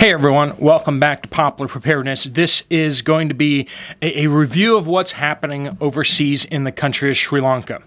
Hey everyone, welcome back to Poplar Preparedness. This is going to be a review of what's happening overseas in the country of Sri Lanka.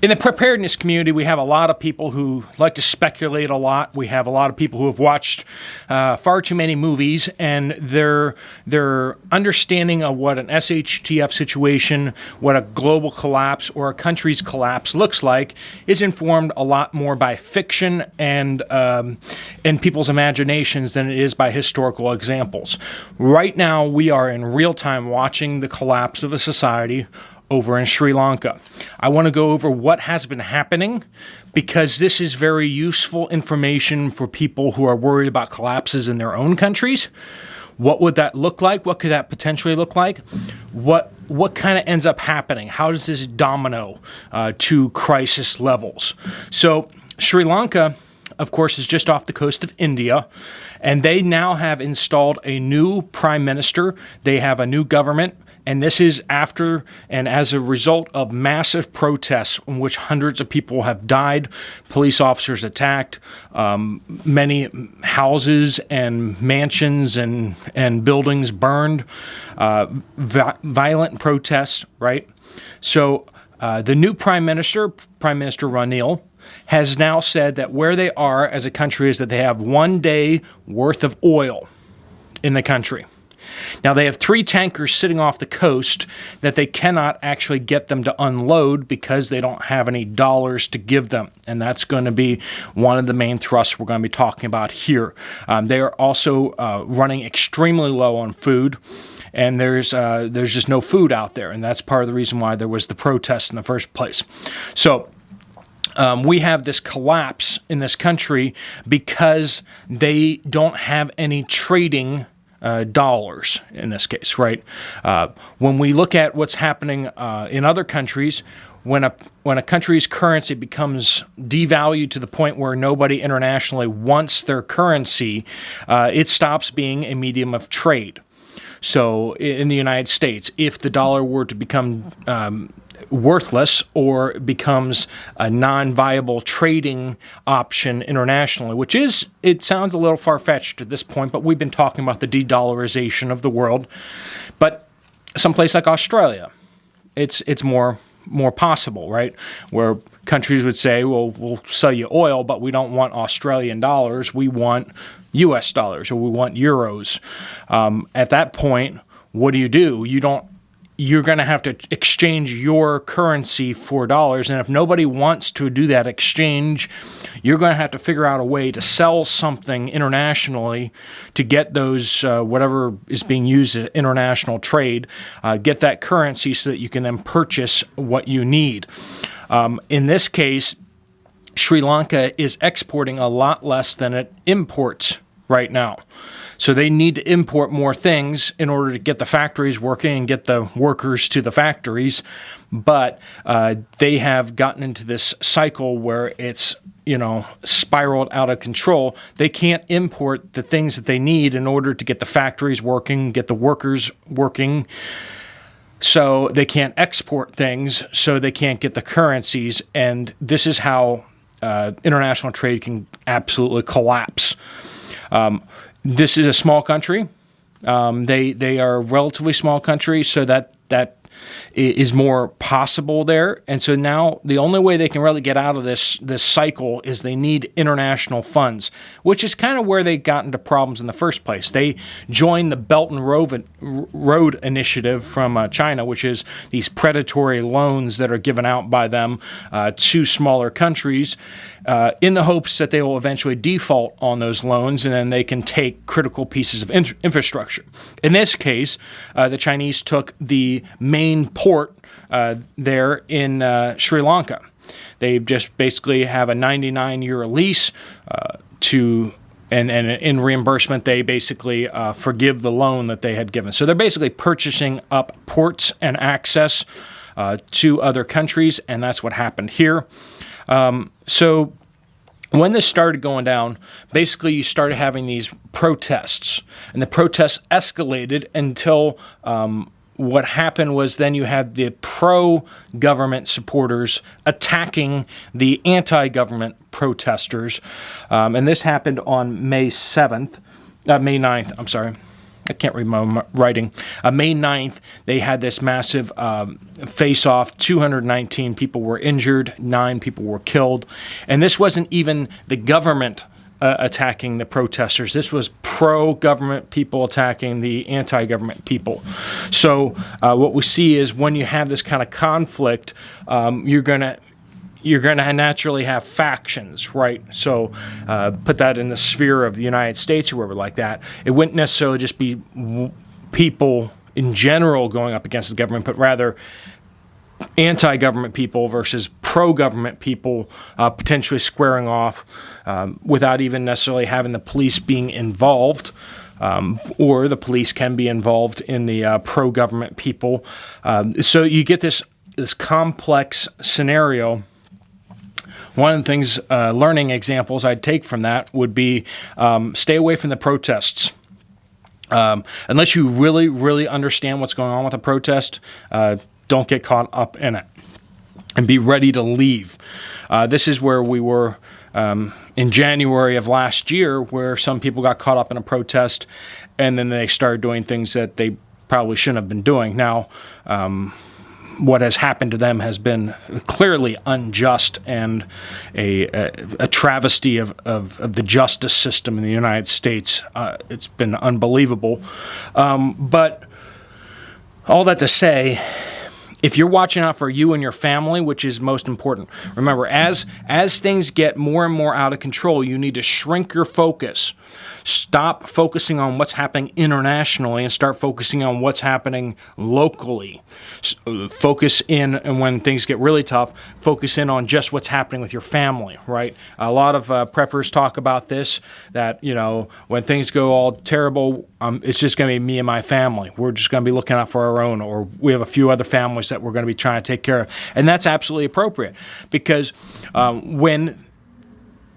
In the preparedness community, we have a lot of people who like to speculate a lot. We have a lot of people who have watched far too many movies, and their understanding of what an SHTF situation, what a global collapse or a country's collapse looks like, is informed a lot more by fiction and people's imaginations than it is by historical examples. Right now, we are in real time watching the collapse of a society over in Sri Lanka. I want to go over what has been happening because this is very useful information for people who are worried about collapses in their own countries. What would that look like? What could that potentially look like? What kind of ends up happening? How does this domino to crisis levels? So Sri Lanka, of course, is just off the coast of India, and they now have installed a new prime minister. They have a new government. And this is after and as a result of massive protests in which hundreds of people have died, police officers attacked, many houses and mansions and buildings burned, violent protests, right? So the new Prime Minister Ranil, has now said that where they are as a country is that they have 1 day worth of oil in the country. Now, they have 3 tankers sitting off the coast that they cannot actually get them to unload because they don't have any dollars to give them. And that's going to be one of the main thrusts we're going to be talking about here. They are also running extremely low on food. And there's just no food out there. And that's part of the reason why there was the protest in the first place. So we have this collapse in this country because they don't have any trading dollars in this case, right? When we look at what's happening in other countries, when a country's currency becomes devalued to the point where nobody internationally wants their currency, it stops being a medium of trade. So in the United States, if the dollar were to become worthless or becomes a non-viable trading option internationally, which is, it sounds a little far-fetched at this point, but we've been talking about the de-dollarization of the world. But someplace like Australia, it's more possible, right? Where countries would say, well, we'll sell you oil, but we don't want Australian dollars. We want US dollars or we want euros. At that point, what do? You're going to have to exchange your currency for dollars. And if nobody wants to do that exchange, you're going to have to figure out a way to sell something internationally to get those, whatever is being used in international trade, get that currency so that you can then purchase what you need. In this case, Sri Lanka is exporting a lot less than it imports right now. So they need to import more things in order to get the factories working and get the workers to the factories. But they have gotten into this cycle where it's, spiraled out of control. They can't import the things that they need in order to get the factories working, get the workers working. So they can't export things, so they can't get the currencies. And this is how international trade can absolutely collapse. This is a small country. They are a relatively small country, so that is more possible there. And so now the only way they can really get out of this cycle is they need international funds, which is kind of where they got into problems in the first place. They joined the Belt and Road Initiative from China, which is these predatory loans that are given out by them to smaller countries in the hopes that they will eventually default on those loans and then they can take critical pieces of infrastructure. In this case, the Chinese took the main port there in Sri Lanka. They just basically have a 99-year lease and in reimbursement, they basically forgive the loan that they had given. So they're basically purchasing up ports and access to other countries, and that's what happened here. So when this started going down, basically you started having these protests, and the protests escalated until what happened was then you had the pro-government supporters attacking the anti-government protesters, and this happened on May 7th. May 9th, I'm sorry. I can't read my writing. May 9th, they had this massive face-off. 219 people were injured, 9 people were killed. And this wasn't even the government attacking the protesters. This was pro-government people attacking the anti-government people. So what we see is when you have this kind of conflict, you're going to naturally have factions, right? So put that in the sphere of the United States or wherever like that. It wouldn't necessarily just be people in general going up against the government, but rather anti-government people versus pro-government people potentially squaring off without even necessarily having the police being involved. Or the police can be involved in the pro-government people. So you get this complex scenario. One of the things, learning examples I'd take from that would be stay away from the protests. Unless you really, really understand what's going on with a protest, don't get caught up in it. And be ready to leave. This is where we were in January of last year, where some people got caught up in a protest, and then they started doing things that they probably shouldn't have been doing. Now, what has happened to them has been clearly unjust and a travesty of the justice system in the United States. It's been unbelievable. But all that to say, if you're watching out for you and your family, which is most important, remember, as things get more and more out of control, you need to shrink your focus. Stop focusing on what's happening internationally and start focusing on what's happening locally. Focus in, and when things get really tough, focus in on just what's happening with your family, right? A lot of preppers talk about this, that, when things go all terrible, it's just going to be me and my family. We're just going to be looking out for our own, or we have a few other families that we're going to be trying to take care of. And that's absolutely appropriate, because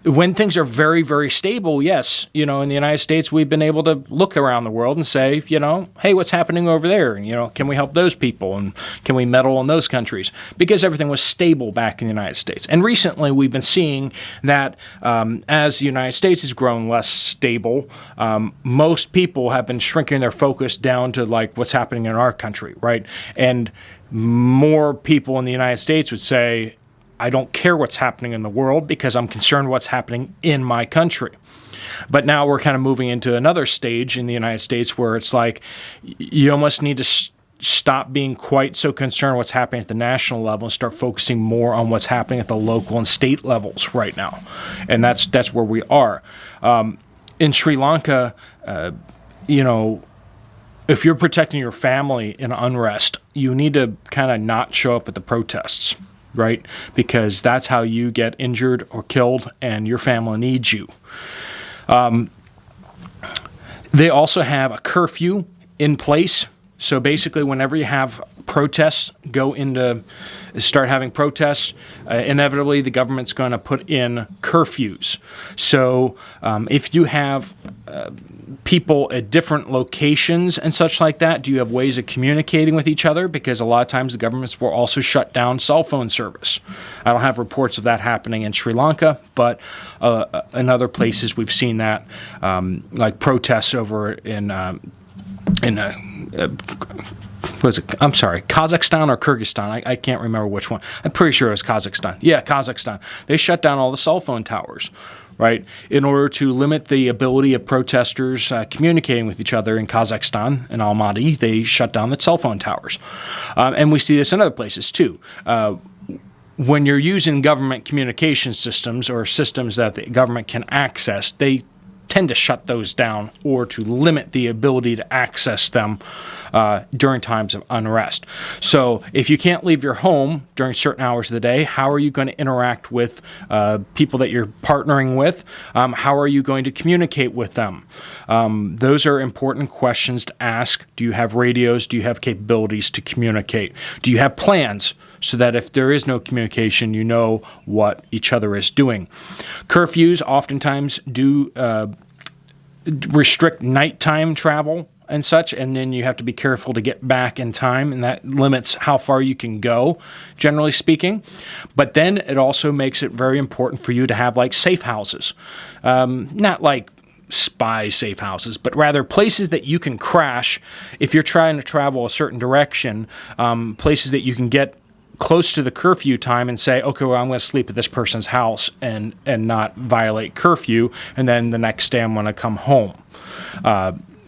when things are very, very stable, yes, in the United States, we've been able to look around the world and say, hey, what's happening over there? And, can we help those people? And can we meddle in those countries? Because everything was stable back in the United States. And recently, we've been seeing that as the United States has grown less stable, most people have been shrinking their focus down to like what's happening in our country, right? And more people in the United States would say, I don't care what's happening in the world because I'm concerned what's happening in my country. But now we're kind of moving into another stage in the United States where it's like you almost need to stop being quite so concerned what's happening at the national level and start focusing more on what's happening at the local and state levels right now. And that's where we are. In Sri Lanka, if you're protecting your family in unrest, you need to kind of not show up at the protests. Right? Because that's how you get injured or killed, and your family needs you. They also have a curfew in place. So basically, whenever you have protests start having protests, inevitably the government's going to put in curfews. So if you have people at different locations and such like that, do you have ways of communicating with each other? Because a lot of times the governments will also shut down cell phone service. I don't have reports of that happening in Sri Lanka, but in other places we've seen that, like protests over in Kazakhstan or Kyrgyzstan? I can't remember which one. I'm pretty sure it was Kazakhstan. Yeah, Kazakhstan. They shut down all the cell phone towers, right, in order to limit the ability of protesters communicating with each other. In Kazakhstan, in Almaty, they shut down the cell phone towers. And we see this in other places, too. When you're using government communication systems or systems that the government can access, they tend to shut those down or to limit the ability to access them during times of unrest. So if you can't leave your home during certain hours of the day, how are you going to interact with people that you're partnering with? How are you going to communicate with them? Those are important questions to ask. Do you have radios? Do you have capabilities to communicate? Do you have plans so that if there is no communication, you know what each other is doing? Curfews oftentimes do restrict nighttime travel and such, and then you have to be careful to get back in time, and that limits how far you can go, generally speaking. But then it also makes it very important for you to have like safe houses. Not like spy safe houses, but rather places that you can crash if you're trying to travel a certain direction, places that you can get close to the curfew time and say, okay, well, I'm going to sleep at this person's house and not violate curfew, and then the next day I'm going to come home.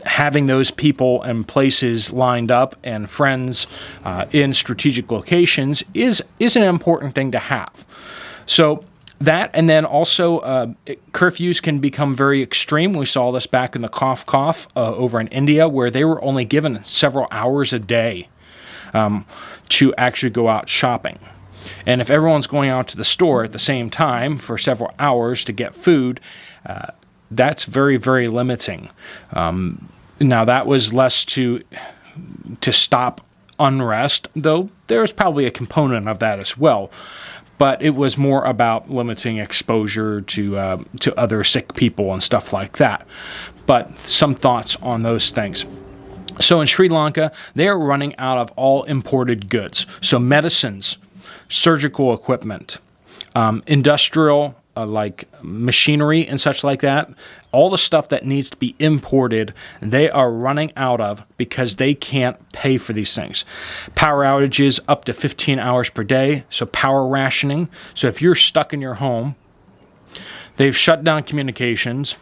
Having those people and places lined up and friends in strategic locations is an important thing to have. So that, and then also curfews can become very extreme. We saw this back in the cough over in India, where they were only given several hours a day to actually go out shopping. And if everyone's going out to the store at the same time for several hours to get food, that's very, very limiting. Now, that was less to stop unrest, though there's probably a component of that as well. But it was more about limiting exposure to other sick people and stuff like that. But some thoughts on those things. So in Sri Lanka, they are running out of all imported goods. So medicines, surgical equipment, industrial like machinery and such like that, all the stuff that needs to be imported, they are running out of because they can't pay for these things. Power outages up to 15 hours per day, so power rationing. So if you're stuck in your home, they've shut down communications.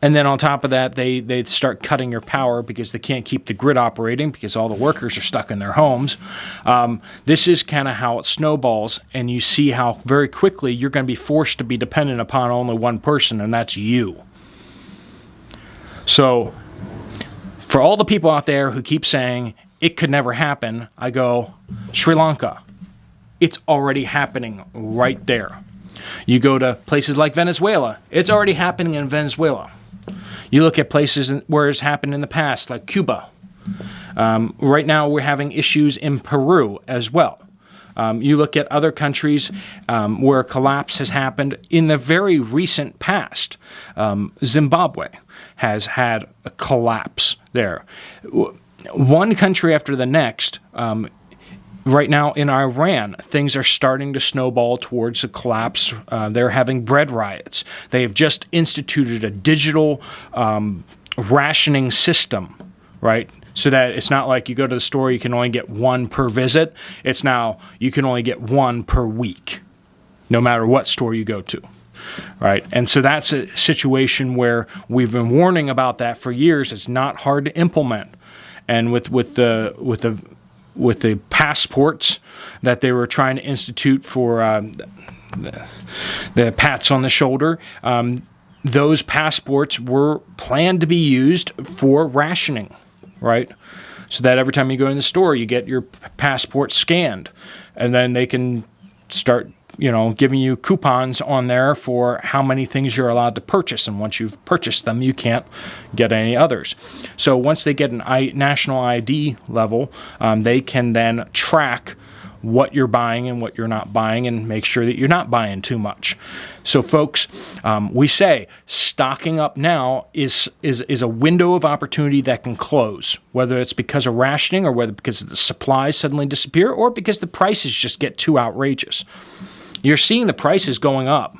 And then on top of that, they start cutting your power because they can't keep the grid operating because all the workers are stuck in their homes. This is kind of how it snowballs, and you see how very quickly you're going to be forced to be dependent upon only one person, and that's you. So for all the people out there who keep saying it could never happen, I go, Sri Lanka, it's already happening right there. You go to places like Venezuela, it's already happening in Venezuela. You look at places where it's happened in the past, like Cuba. Right now we're having issues in Peru as well. You look at other countries where collapse has happened in the very recent past. Zimbabwe has had a collapse there. One country after the next. Right now in Iran, things are starting to snowball towards a collapse. They're having bread riots. They have just instituted a digital rationing system, right? So that it's not like you go to the store, you can only get one per visit. It's now you can only get one per week, no matter what store you go to, right? And so that's a situation where we've been warning about that for years. It's not hard to implement. And with the passports that they were trying to institute for the pats on the shoulder, those passports were planned to be used for rationing, right? So that every time you go in the store, you get your passport scanned, and then they can start, giving you coupons on there for how many things you're allowed to purchase. And once you've purchased them, you can't get any others. So once they get an national ID level, they can then track what you're buying and what you're not buying and make sure that you're not buying too much. So folks, we say stocking up now is a window of opportunity that can close, whether it's because of rationing or whether because the supplies suddenly disappear or because the prices just get too outrageous. You're seeing the prices going up.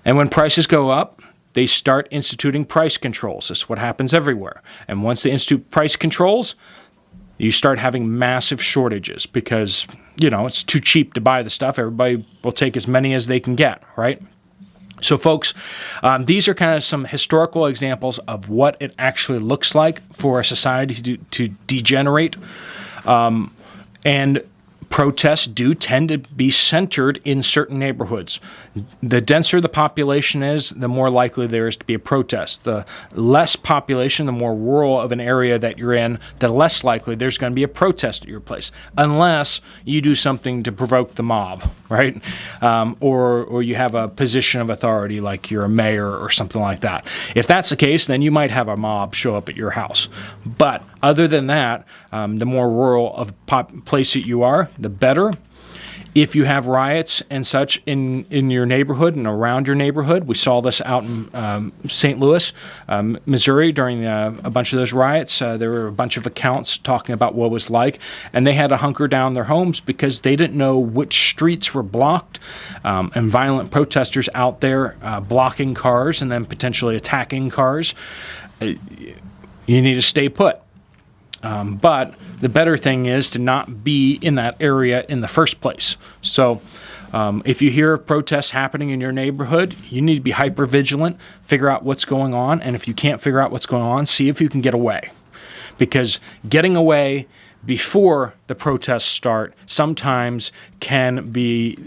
And when prices go up, they start instituting price controls. This is what happens everywhere. And once they institute price controls, you start having massive shortages because, it's too cheap to buy the stuff. Everybody will take as many as they can get, right? So folks, these are kind of some historical examples of what it actually looks like for a society to degenerate. And protests do tend to be centered in certain neighborhoods. The denser the population is, the more likely there is to be a protest. The less population, the more rural of an area that you're in, the less likely there's going to be a protest at your place, unless you do something to provoke the mob, right? Or you have a position of authority like you're a mayor or something like that. If that's the case, then you might have a mob show up at your house. But other than that, the more rural of place that you are, the better. If you have riots and such in your neighborhood and around your neighborhood, we saw this out in St. Louis, Missouri during a bunch of those riots. There were a bunch of accounts talking about what it was like, and they had to hunker down their homes because they didn't know which streets were blocked, and violent protesters out there blocking cars and then potentially attacking cars. You need to stay put. But the better thing is to not be in that area in the first place. So if you hear of protests happening in your neighborhood, you need to be hyper vigilant, figure out what's going on, and if you can't figure out what's going on, see if you can get away. Because getting away before the protests start sometimes can be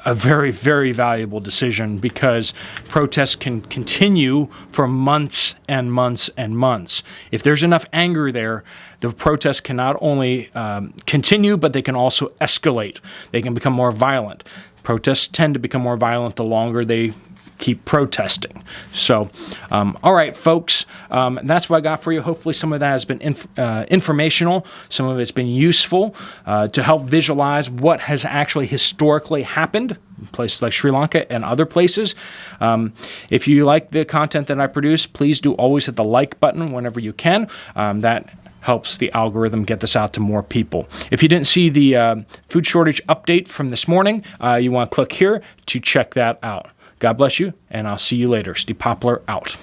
a very, very valuable decision, because protests can continue for months and months and months. If there's enough anger there, the protests can not only continue, but they can also escalate. They can become more violent. Protests tend to become more violent the longer they keep protesting. So, all right, folks, that's what I got for you. Hopefully some of that has been informational. Some of it's been useful to help visualize what has actually historically happened in places like Sri Lanka and other places. If you like the content that I produce, please do always hit the like button whenever you can. That helps the algorithm get this out to more people. If you didn't see the food shortage update from this morning, you want to click here to check that out. God bless you, and I'll see you later. Steve Poplar out.